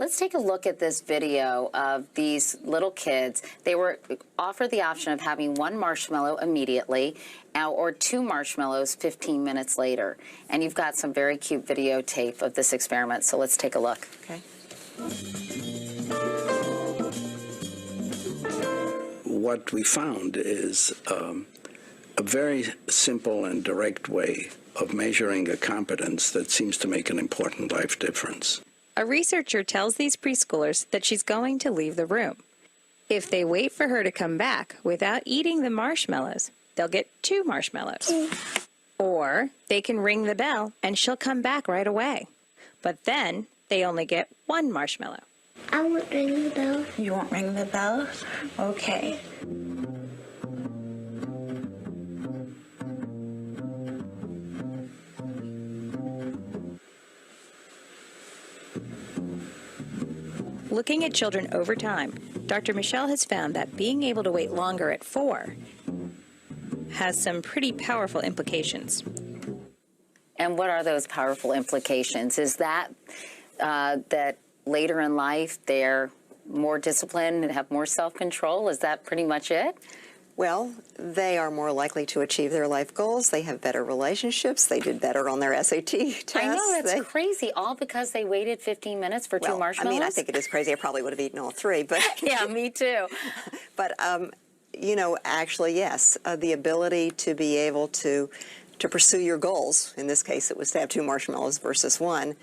Let's take a look at this video of these little kids. They were offered the option of having one marshmallow immediately or two marshmallows 15 minutes later. And you've got some very cute videotape of this experiment, so let's take a look. Okay. What we found is a very simple and direct way of measuring a competence that seems to make an important life difference. A researcher tells these preschoolers that she's going to leave the room. If they wait for her to come back without eating the marshmallows, they'll get 2 marshmallows. Or they can ring the bell and she'll come back right away. But then they only get 1 marshmallow. I won't ring the bell. You won't ring the bell? Okay. Looking at children over time, Dr. Michelle has found that being able to wait longer at 4 has some pretty powerful implications. And what are those powerful implications? Is that that later in life they're more disciplined and have more self-control? Is that pretty much it? Well, they are more likely to achieve their life goals. They have better relationships. They did better on their SAT tests. I know, that's crazy, all because they waited 15 minutes for 2 marshmallows? I mean, I think it is crazy. I probably would have eaten all 3, but... Yeah, me too. But, you know, actually, yes, the ability to be able to pursue your goals, in this case it was to have 2 marshmallows versus 1,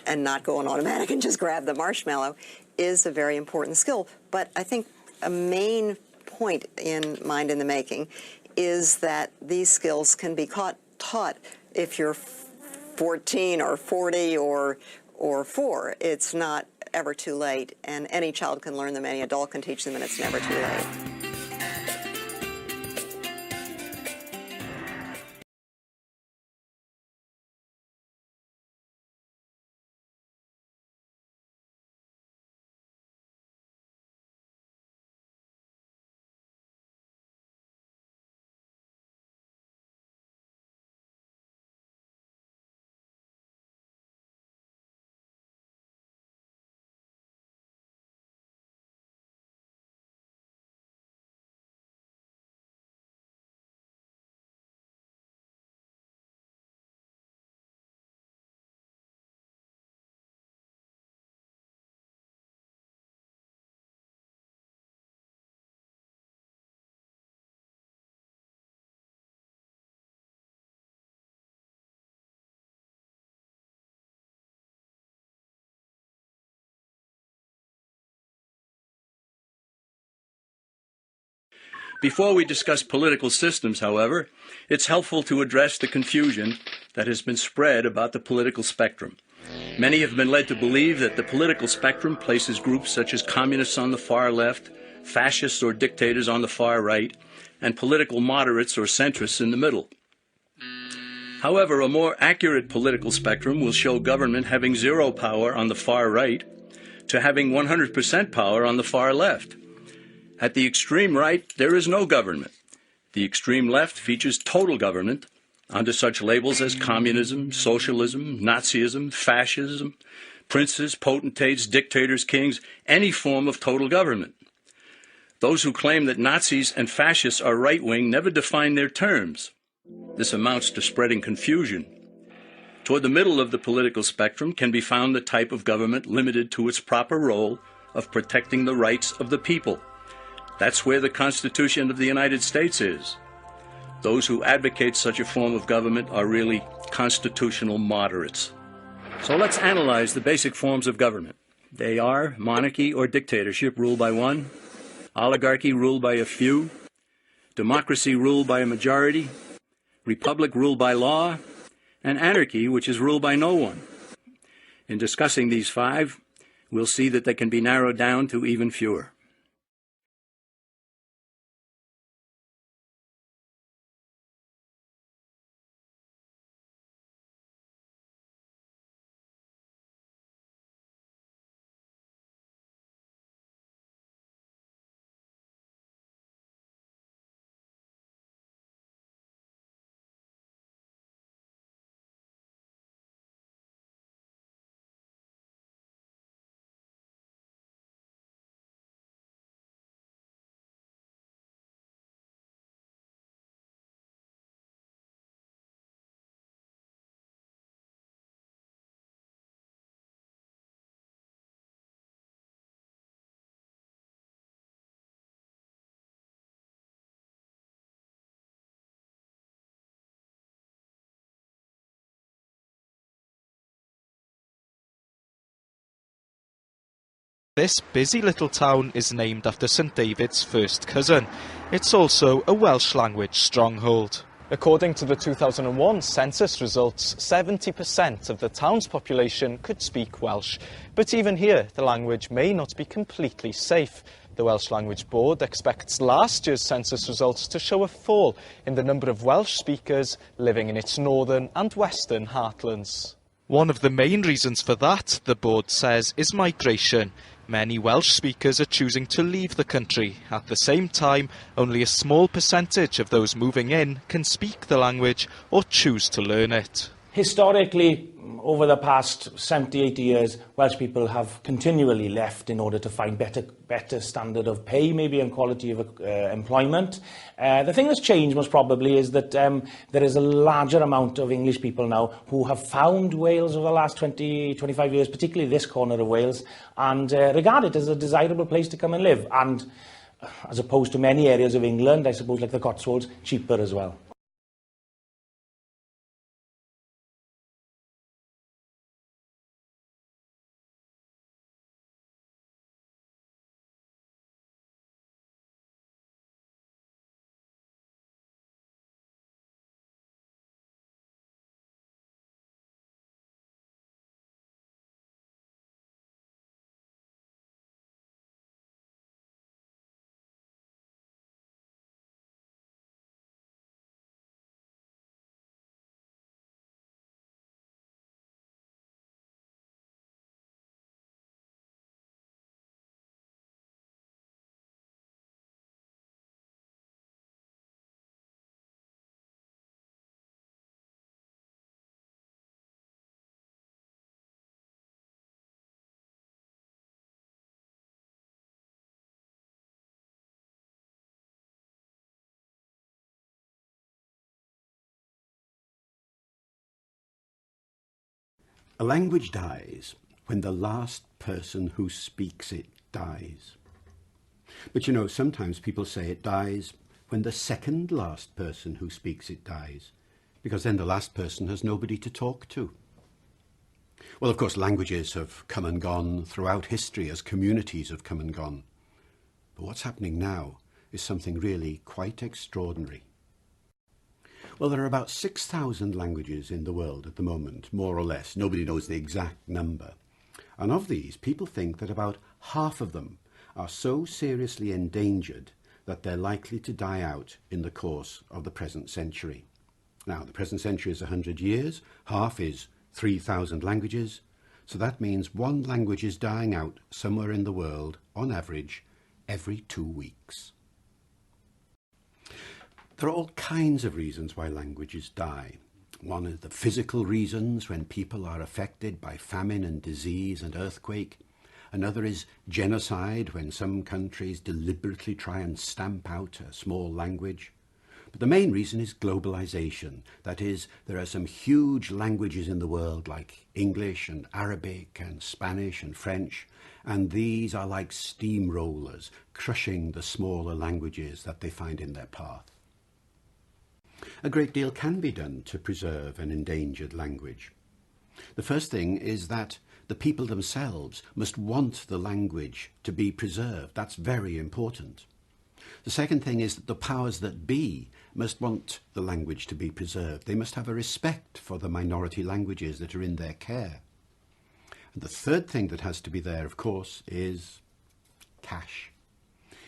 and not go on automatic and just grab the marshmallow, is a very important skill. But I think a main point in Mind in the Making is that these skills can be taught if you're 14 or 40 or 4. It's not ever too late, and any child can learn them, any adult can teach them, and it's never too late. Before we discuss political systems, however, it's helpful to address the confusion that has been spread about the political spectrum. Many have been led to believe that the political spectrum places groups such as communists on the far left, fascists or dictators on the far right, and political moderates or centrists in the middle. However, a more accurate political spectrum will show government having 0 power on the far right to having 100% power on the far left. At the extreme right, there is no government. The extreme left features total government under such labels as communism, socialism, Nazism, fascism, princes, potentates, dictators, kings, any form of total government. Those who claim that Nazis and fascists are right-wing never define their terms. This amounts to spreading confusion. Toward the middle of the political spectrum can be found the type of government limited to its proper role of protecting the rights of the people. That's where the Constitution of the United States is. Those who advocate such a form of government are really constitutional moderates. So let's analyze the basic forms of government. They are monarchy or dictatorship ruled by one, oligarchy ruled by a few, democracy ruled by a majority, republic ruled by law, and anarchy, which is ruled by no one. In discussing these 5, we'll see that they can be narrowed down to even fewer. This busy little town is named after St David's first cousin. It's also a Welsh language stronghold. According to the 2001 census results, 70% of the town's population could speak Welsh. But even here, the language may not be completely safe. The Welsh Language Board expects last year's census results to show a fall in the number of Welsh speakers living in its northern and western heartlands. One of the main reasons for that, the board says, is migration. Many Welsh speakers are choosing to leave the country. At the same time, only a small percentage of those moving in can speak the language or choose to learn it. Historically, over the past 70, 80 years, Welsh people have continually left in order to find better standard of pay, maybe, and quality of employment. The thing that's changed most probably is that there is a larger amount of English people now who have found Wales over the last 20, 25 years, particularly this corner of Wales, and regard it as a desirable place to come and live. And as opposed to many areas of England, I suppose, like the Cotswolds, cheaper as well. A language dies when the last person who speaks it dies. But you know, sometimes people say it dies when the second last person who speaks it dies, because then the last person has nobody to talk to. Well, of course, languages have come and gone throughout history as communities have come and gone. But what's happening now is something really quite extraordinary. Well, there are about 6,000 languages in the world at the moment, more or less. Nobody knows the exact number. And of these, people think that about half of them are so seriously endangered that they're likely to die out in the course of the present century. Now, the present century is 100 years. Half is 3,000 languages. So that means one language is dying out somewhere in the world, on average, every 2 weeks. There are all kinds of reasons why languages die. One is the physical reasons, when people are affected by famine and disease and earthquake. Another is genocide, when some countries deliberately try and stamp out a small language. But the main reason is globalization. That is, there are some huge languages in the world like English and Arabic and Spanish and French, and these are like steamrollers, crushing the smaller languages that they find in their path. A great deal can be done to preserve an endangered language. The first thing is that the people themselves must want the language to be preserved. That's very important. The second thing is that the powers that be must want the language to be preserved. They must have a respect for the minority languages that are in their care. And the third thing that has to be there, of course, is cash.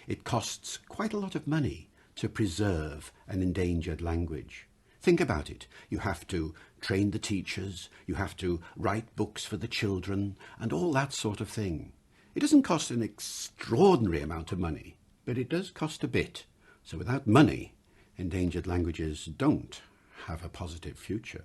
It costs quite a lot of money to preserve an endangered language. Think about it. You have to train the teachers, you have to write books for the children, and all that sort of thing. It doesn't cost an extraordinary amount of money, but it does cost a bit. So without money, endangered languages don't have a positive future.